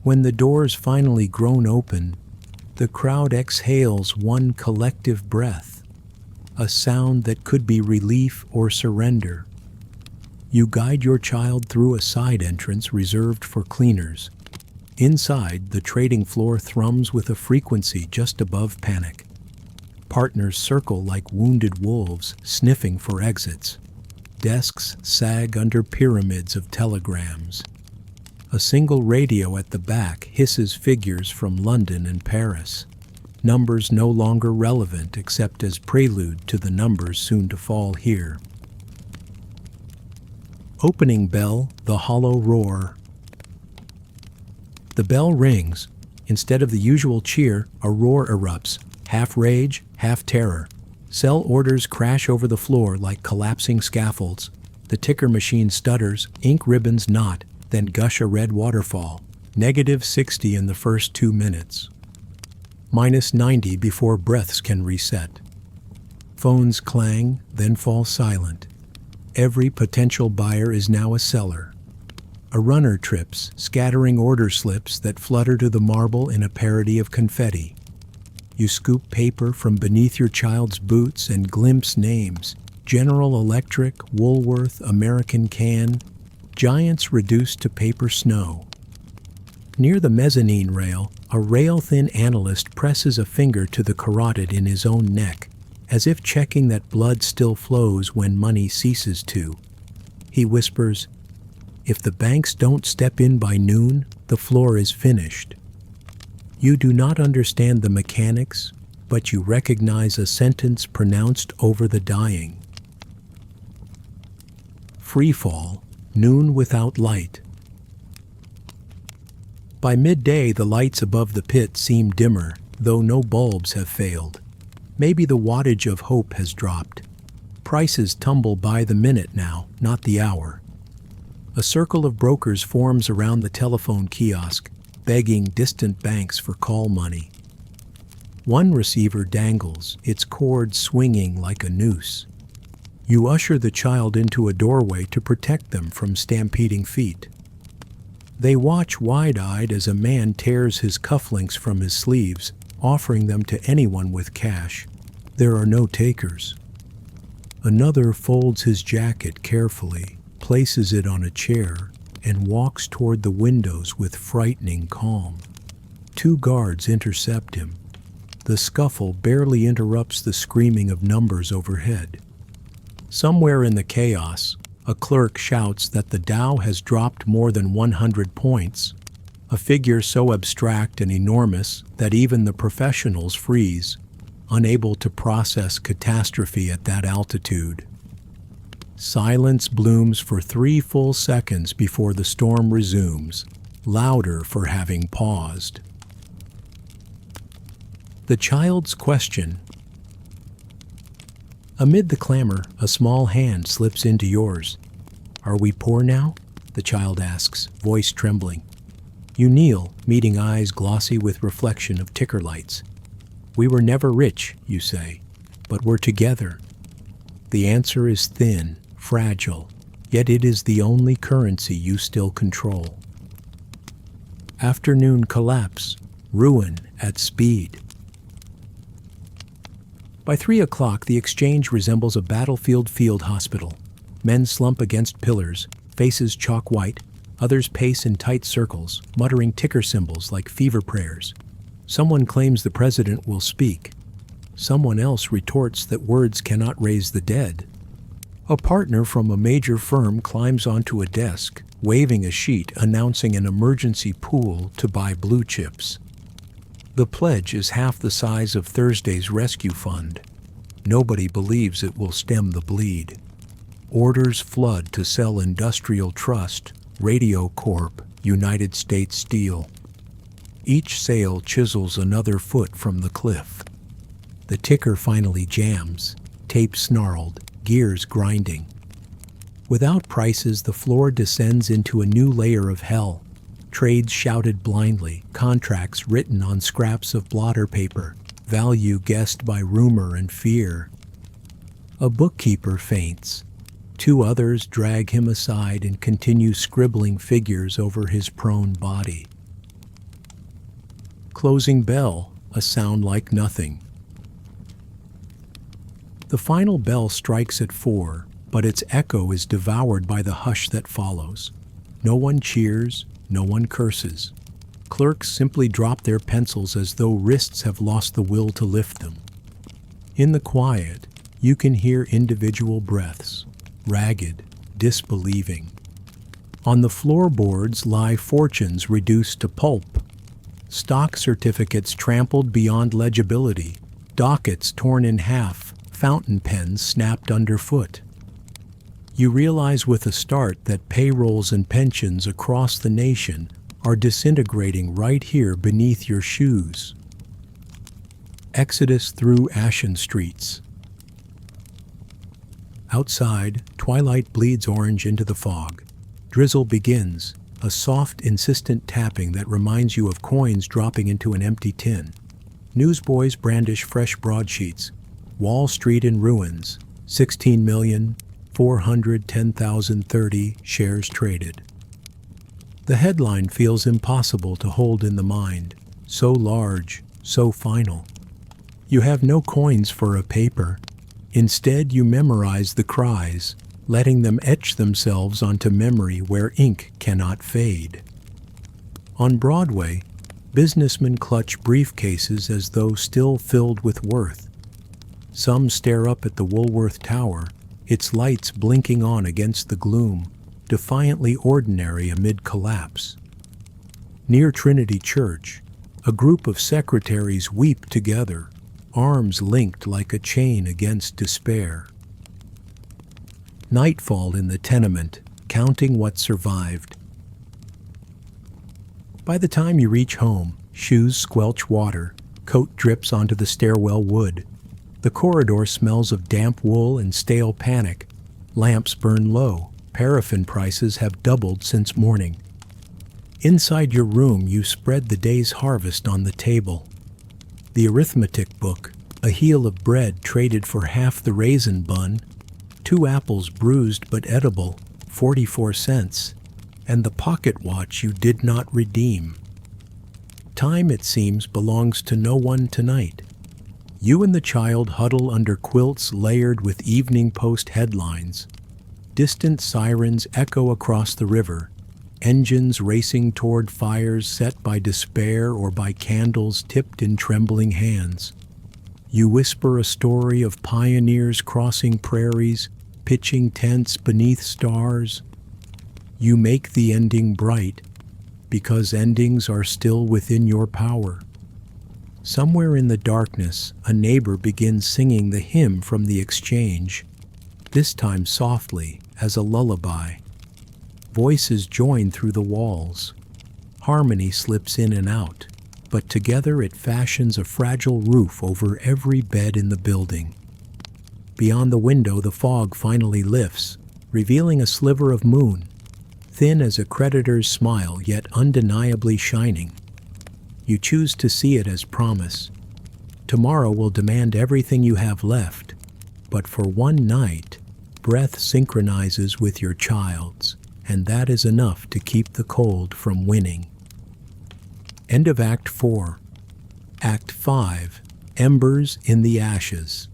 When the doors finally groan open, the crowd exhales one collective breath, a sound that could be relief or surrender. You guide your child through a side entrance reserved for cleaners. Inside, the trading floor thrums with a frequency just above panic. Partners circle like wounded wolves, sniffing for exits. Desks sag under pyramids of telegrams. A single radio at the back hisses figures from London and Paris. Numbers no longer relevant except as prelude to the numbers soon to fall here. Opening bell, the hollow roar. The bell rings. Instead of the usual cheer, a roar erupts, half rage, half terror. Sell orders crash over the floor like collapsing scaffolds. The ticker machine stutters, ink ribbons knot, then gush a red waterfall. -60 in the first 2 minutes. -90 before breaths can reset. Phones clang, then fall silent. Every potential buyer is now a seller. A runner trips, scattering order slips that flutter to the marble in a parody of confetti. You scoop paper from beneath your child's boots and glimpse names: General Electric, Woolworth, American Can, giants reduced to paper snow. Near the mezzanine rail, a rail-thin analyst presses a finger to the carotid in his own neck, as if checking that blood still flows when money ceases to. He whispers, "If the banks don't step in by noon, the floor is finished." You do not understand the mechanics, but you recognize a sentence pronounced over the dying. Freefall, noon without light. By midday, the lights above the pit seem dimmer, though no bulbs have failed. Maybe the wattage of hope has dropped. Prices tumble by the minute now, not the hour. A circle of brokers forms around the telephone kiosk, begging distant banks for call money. One receiver dangles, its cord swinging like a noose. You usher the child into a doorway to protect them from stampeding feet. They watch wide-eyed as a man tears his cufflinks from his sleeves, offering them to anyone with cash. There are no takers. Another folds his jacket carefully, places it on a chair, and walks toward the windows with frightening calm. 2 guards intercept him. The scuffle barely interrupts the screaming of numbers overhead. Somewhere in the chaos, a clerk shouts that the Dow has dropped more than 100 points, a figure so abstract and enormous that even the professionals freeze, unable to process catastrophe at that altitude. Silence blooms for 3 full seconds before the storm resumes, louder for having paused. The child's question. Amid the clamor, a small hand slips into yours. "Are we poor now?" the child asks, voice trembling. You kneel, meeting eyes glossy with reflection of ticker lights. "We were never rich," you say, "but we're together." The answer is thin, fragile, yet it is the only currency you still control. Afternoon collapse, ruin at speed. By 3 o'clock, the exchange resembles a battlefield field hospital. Men slump against pillars, faces chalk white. Others pace in tight circles, muttering ticker symbols like fever prayers. Someone claims the president will speak. Someone else retorts that words cannot raise the dead. A partner from a major firm climbs onto a desk, waving a sheet announcing an emergency pool to buy blue chips. The pledge is half the size of Thursday's rescue fund. Nobody believes it will stem the bleed. Orders flood to sell Industrial Trust, Radio Corp, United States Steel. Each sale chisels another foot from the cliff. The ticker finally jams, tape snarled, gears grinding. Without prices, the floor descends into a new layer of hell. Trades shouted blindly, contracts written on scraps of blotter paper, value guessed by rumor and fear. A bookkeeper faints. 2 others drag him aside and continue scribbling figures over his prone body. Closing bell, a sound like nothing. The final bell strikes at 4, but its echo is devoured by the hush that follows. No one cheers, no one curses. Clerks simply drop their pencils as though wrists have lost the will to lift them. In the quiet, you can hear individual breaths, ragged, disbelieving. On the floorboards lie fortunes reduced to pulp, stock certificates trampled beyond legibility, dockets torn in half, fountain pens snapped underfoot. You realize with a start that payrolls and pensions across the nation are disintegrating right here beneath your shoes. Exodus through ashen streets. Outside, twilight bleeds orange into the fog. Drizzle begins, a soft, insistent tapping that reminds you of coins dropping into an empty tin. Newsboys brandish fresh broadsheets. Wall Street in ruins. 16,410,030 shares traded. The headline feels impossible to hold in the mind. So large, so final. You have no coins for a paper. Instead, you memorize the cries, letting them etch themselves onto memory where ink cannot fade. On Broadway, businessmen clutch briefcases as though still filled with worth. Some stare up at the Woolworth Tower, its lights blinking on against the gloom, defiantly ordinary amid collapse. Near Trinity Church, a group of secretaries weep together, arms linked like a chain against despair. Nightfall in the tenement, counting what survived. By the time you reach home, shoes squelch water, coat drips onto the stairwell wood. The corridor smells of damp wool and stale panic. Lamps burn low. Paraffin prices have doubled since morning. Inside your room, you spread the day's harvest on the table. The arithmetic book, a heel of bread traded for half the raisin bun, 2 apples bruised but edible, 44 cents, and the pocket watch you did not redeem. Time, it seems, belongs to no one tonight. You and the child huddle under quilts layered with Evening Post headlines. Distant sirens echo across the river, engines racing toward fires set by despair or by candles tipped in trembling hands. You whisper a story of pioneers crossing prairies, pitching tents beneath stars. You make the ending bright, because endings are still within your power. Somewhere in the darkness, a neighbor begins singing the hymn from the exchange, this time softly, as a lullaby. Voices join through the walls. Harmony slips in and out, but together it fashions a fragile roof over every bed in the building. Beyond the window, the fog finally lifts, revealing a sliver of moon, thin as a creditor's smile, yet undeniably shining. You choose to see it as promise. Tomorrow will demand everything you have left, but for one night, breath synchronizes with your child's, and that is enough to keep the cold from winning. End of Act 4. Act 5. Embers in the Ashes.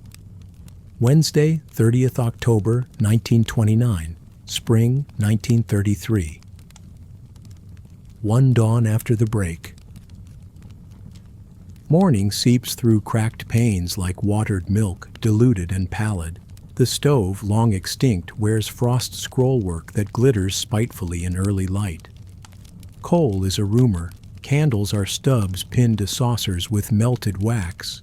Wednesday, 30th October, 1929. Spring, 1933. One dawn after the break. Morning seeps through cracked panes like watered milk, diluted and pallid. The stove, long extinct, wears frost scrollwork that glitters spitefully in early light. Coal is a rumor. Candles are stubs pinned to saucers with melted wax.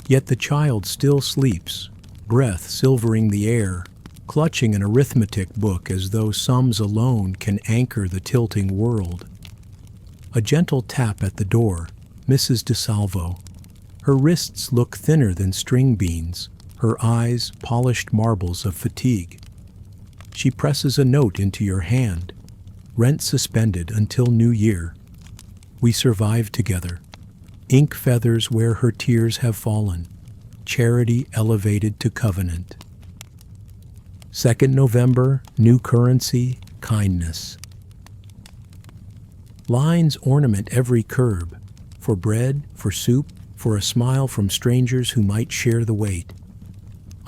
Yet the child still sleeps, breath silvering the air, clutching an arithmetic book as though sums alone can anchor the tilting world. A gentle tap at the door. Mrs. DeSalvo. Her wrists look thinner than string beans, her eyes polished marbles of fatigue. She presses a note into your hand. Rent suspended until New Year. We survive together. Ink feathers where her tears have fallen. Charity elevated to covenant. 2nd November, new currency, kindness. Lines ornament every curb. For bread, for soup, for a smile from strangers who might share the weight.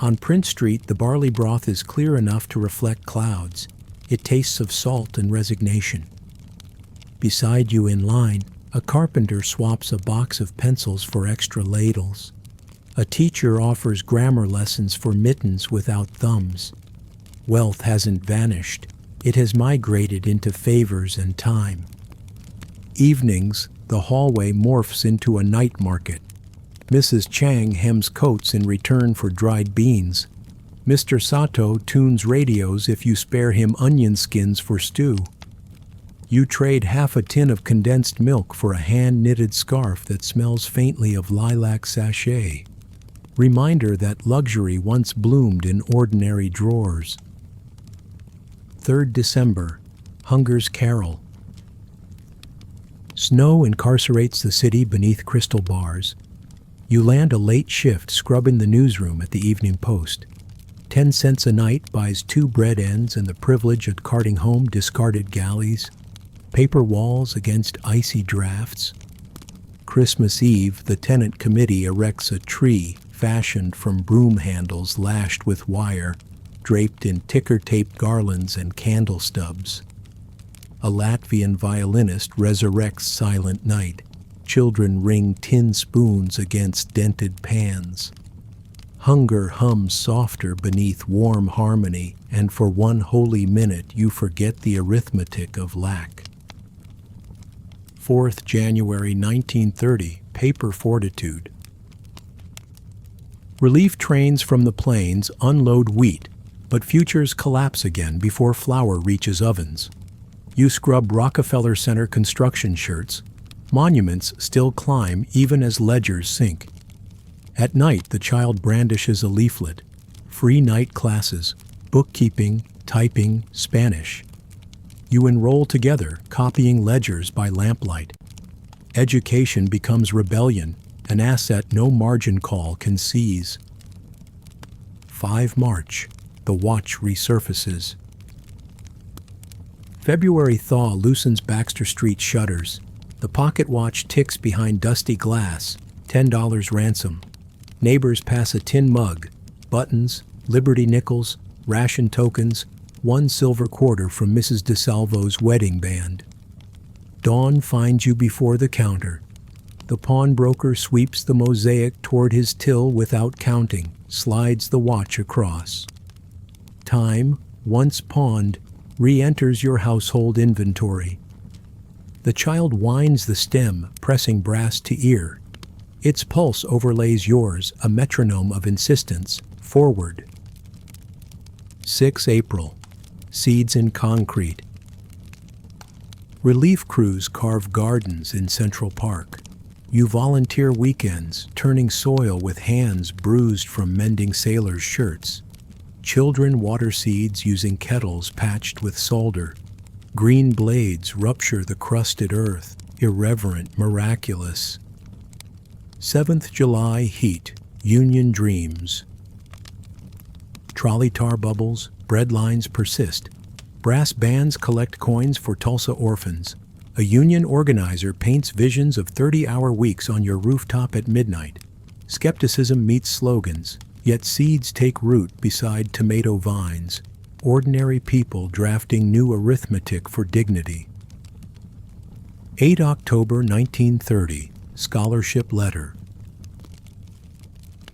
On Prince Street, the barley broth is clear enough to reflect clouds. It tastes of salt and resignation. Beside you in line, a carpenter swaps a box of pencils for extra ladles. A teacher offers grammar lessons for mittens without thumbs. Wealth hasn't vanished. It has migrated into favors and time. Evenings, the hallway morphs into a night market. Mrs. Chang hems coats in return for dried beans. Mr. Sato tunes radios if you spare him onion skins for stew. You trade half a tin of condensed milk for a hand-knitted scarf that smells faintly of lilac sachet. Reminder that luxury once bloomed in ordinary drawers. 3rd December, Hunger's Carol. Snow incarcerates the city beneath crystal bars. You land a late shift scrubbing the newsroom at the Evening Post. 10 cents a night buys 2 bread ends and the privilege of carting home discarded galleys. Paper walls against icy drafts. Christmas Eve, the tenant committee erects a tree fashioned from broom handles lashed with wire, draped in ticker-tape garlands and candle stubs. A Latvian violinist resurrects Silent Night. Children ring tin spoons against dented pans. Hunger hums softer beneath warm harmony, and for one holy minute you forget the arithmetic of lack. 4th January 1930, Paper Fortitude. Relief trains from the plains unload wheat, but futures collapse again before flour reaches ovens. You scrub Rockefeller Center construction shirts. Monuments still climb even as ledgers sink. At night, the child brandishes a leaflet. Free night classes, bookkeeping, typing, Spanish. You enroll together, copying ledgers by lamplight. Education becomes rebellion, an asset no margin call can seize. 5 March, the watch resurfaces. February thaw loosens Baxter Street shutters. The pocket watch ticks behind dusty glass, $10 ransom. Neighbors pass a tin mug, buttons, Liberty nickels, ration tokens, 1 silver quarter from Mrs. DeSalvo's wedding band. Dawn finds you before the counter. The pawnbroker sweeps the mosaic toward his till without counting, slides the watch across. Time, once pawned, re-enters your household inventory. The child winds the stem, pressing brass to ear. Its pulse overlays yours, a metronome of insistence, forward. 6 April, Seeds in Concrete. Relief crews carve gardens in Central Park. You volunteer weekends, turning soil with hands bruised from mending sailors' shirts. Children water seeds using kettles patched with solder. Green blades rupture the crusted earth, irreverent, miraculous. 7th July heat, Union dreams. Trolley tar bubbles, bread lines persist. Brass bands collect coins for Tulsa orphans. A union organizer paints visions of 30-hour weeks on your rooftop at midnight. Skepticism meets slogans, yet seeds take root beside tomato vines. Ordinary people drafting new arithmetic for dignity. 8 October 1930, Scholarship Letter.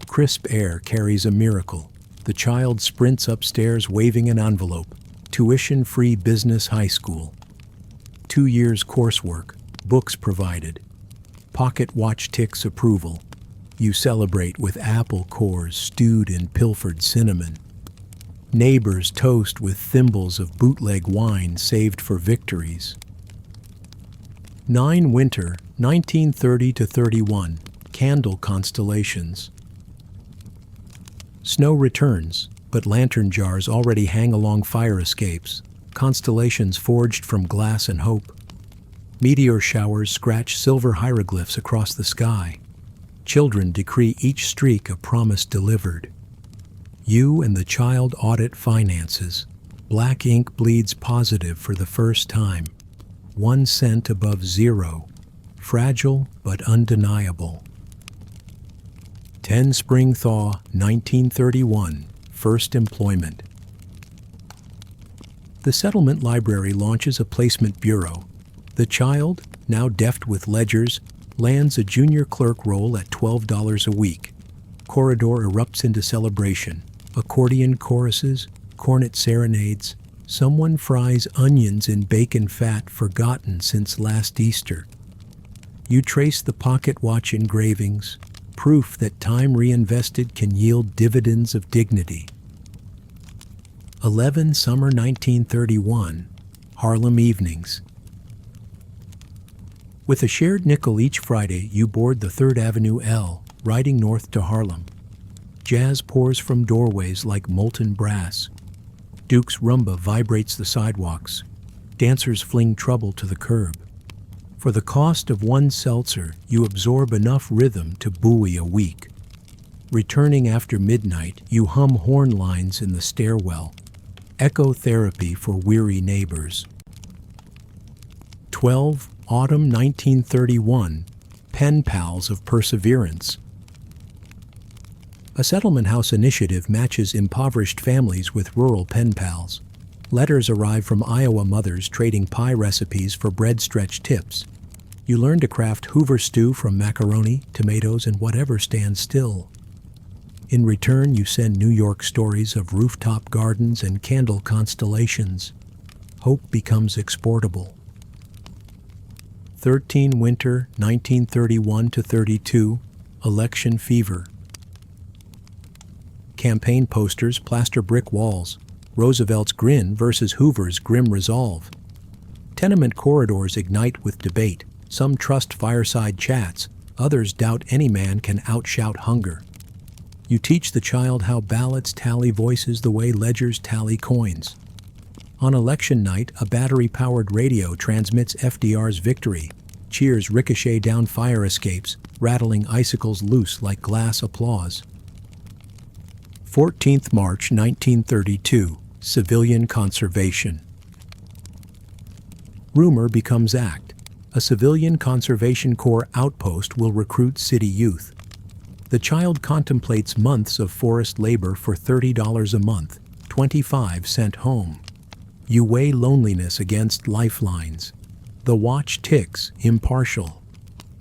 Crisp air carries a miracle. The child sprints upstairs waving an envelope. Tuition-free business high school. 2 years coursework, books provided. Pocket watch ticks approval. You celebrate with apple cores stewed in pilfered cinnamon. Neighbors toast with thimbles of bootleg wine saved for victories. 9 Winter, 1930-31, Candle Constellations. Snow returns, but lantern jars already hang along fire escapes, constellations forged from glass and hope. Meteor showers scratch silver hieroglyphs across the sky. Children decree each streak a promise delivered. You and the child audit finances. Black ink bleeds positive for the first time. 1 cent above zero. Fragile but undeniable. 10 Spring thaw, 1931. First employment. The settlement library launches a placement bureau. The child, now deft with ledgers, lands a junior clerk role at $12 a week. Corridor erupts into celebration. Accordion choruses, cornet serenades. Someone fries onions in bacon fat forgotten since last Easter. You trace the pocket watch engravings, proof that time reinvested can yield dividends of dignity. 11 Summer 1931, Harlem Evenings. With a shared nickel each Friday, you board the 3rd Avenue L, riding north to Harlem. Jazz pours from doorways like molten brass. Duke's rumba vibrates the sidewalks. Dancers fling trouble to the curb. For the cost of one seltzer, you absorb enough rhythm to buoy a week. Returning after midnight, you hum horn lines in the stairwell. Echo therapy for weary neighbors. 12. Autumn 1931. Pen Pals of Perseverance. A settlement house initiative matches impoverished families with rural pen pals. Letters arrive from Iowa mothers trading pie recipes for bread-stretch tips. You learn to craft Hoover stew from macaroni, tomatoes, and whatever stands still. In return, you send New York stories of rooftop gardens and candle constellations. Hope becomes exportable. 13. Winter 1931-32. Election fever. Campaign posters plaster brick walls. Roosevelt's grin versus Hoover's grim resolve. Tenement corridors ignite with debate. Some trust fireside chats. Others doubt any man can outshout hunger. You teach the child how ballots tally voices the way ledgers tally coins. On election night, a battery-powered radio transmits FDR's victory. Cheers ricochet down fire escapes, rattling icicles loose like glass applause. 14th March 1932. Civilian conservation. Rumor becomes act. A civilian conservation corps outpost will recruit city youth. The child contemplates months of forest labor for $30 a month, 25 sent home. You weigh loneliness against lifelines. The watch ticks, impartial.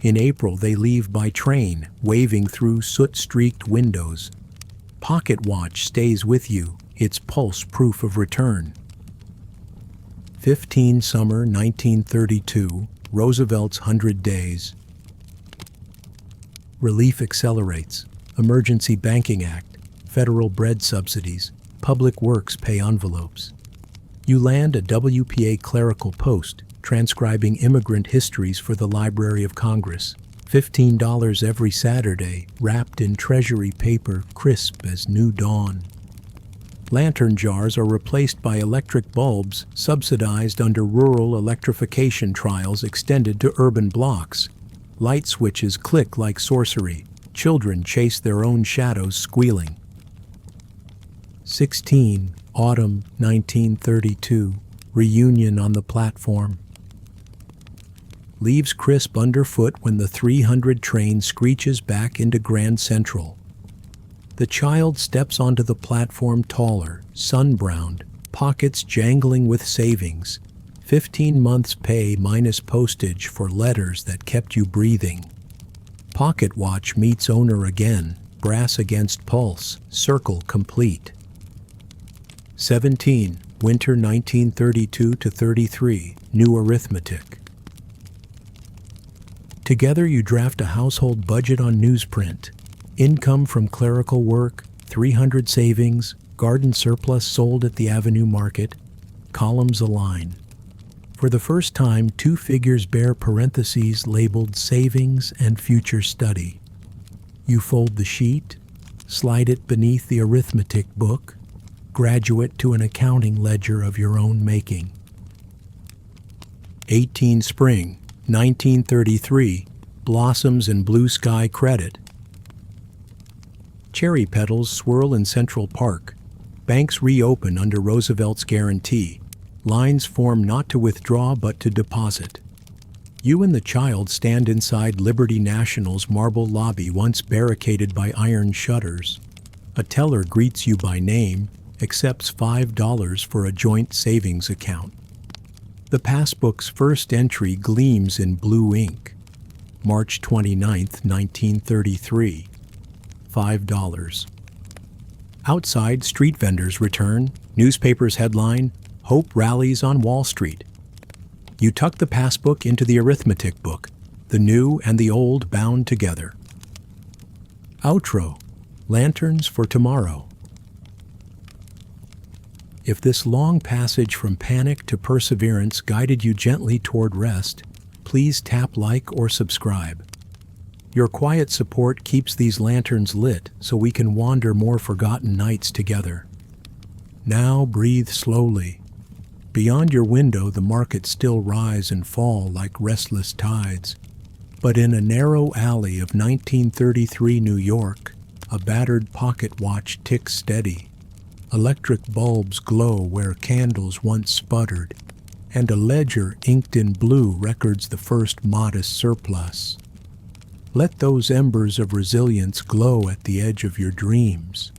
In April they leave by train, waving through soot-streaked windows. Pocket watch stays with you, its pulse proof of return. 15 Summer 1932, Roosevelt's 100 Days. Relief accelerates. Emergency Banking Act, federal bread subsidies, public works pay envelopes. You land a WPA clerical post, transcribing immigrant histories for the Library of Congress. $15 every Saturday, wrapped in treasury paper, crisp as new dawn. Lantern jars are replaced by electric bulbs, subsidized under rural electrification trials extended to urban blocks. Light switches click like sorcery. Children chase their own shadows squealing. 16. Autumn 1932. Reunion on the platform. Leaves crisp underfoot when the 300 train screeches back into Grand Central. The child steps onto the platform taller, sun-browned, pockets jangling with savings. 15 months' pay minus postage for letters that kept you breathing. Pocket watch meets owner again, brass against pulse, circle complete. 17. Winter 1932-33. New arithmetic. Together you draft a household budget on newsprint. Income from clerical work, 300 savings, garden surplus sold at the Avenue Market. Columns align. For the first time, two figures bear parentheses labeled savings and future study. You fold the sheet, slide it beneath the arithmetic book, graduate to an accounting ledger of your own making. 18 Spring 1933. Blossoms and blue sky credit. Cherry petals swirl in Central Park. Banks reopen under Roosevelt's guarantee. Lines form not to withdraw but to deposit. You and the child stand inside Liberty National's marble lobby, once barricaded by iron shutters. A teller greets you by name, accepts $5 for a joint savings account. The passbook's first entry gleams in blue ink. March 29, 1933. $5. Outside, street vendors return. Newspapers headline, Hope rallies on Wall Street. You tuck the passbook into the arithmetic book, the new and the old bound together. Outro. Lanterns for tomorrow. If this long passage from panic to perseverance guided you gently toward rest, please tap like or subscribe. Your quiet support keeps these lanterns lit so we can wander more forgotten nights together. Now breathe slowly. Beyond your window, the markets still rise and fall like restless tides. But in a narrow alley of 1933 New York, a battered pocket watch ticks steady. Electric bulbs glow where candles once sputtered, and a ledger inked in blue records the first modest surplus. Let those embers of resilience glow at the edge of your dreams.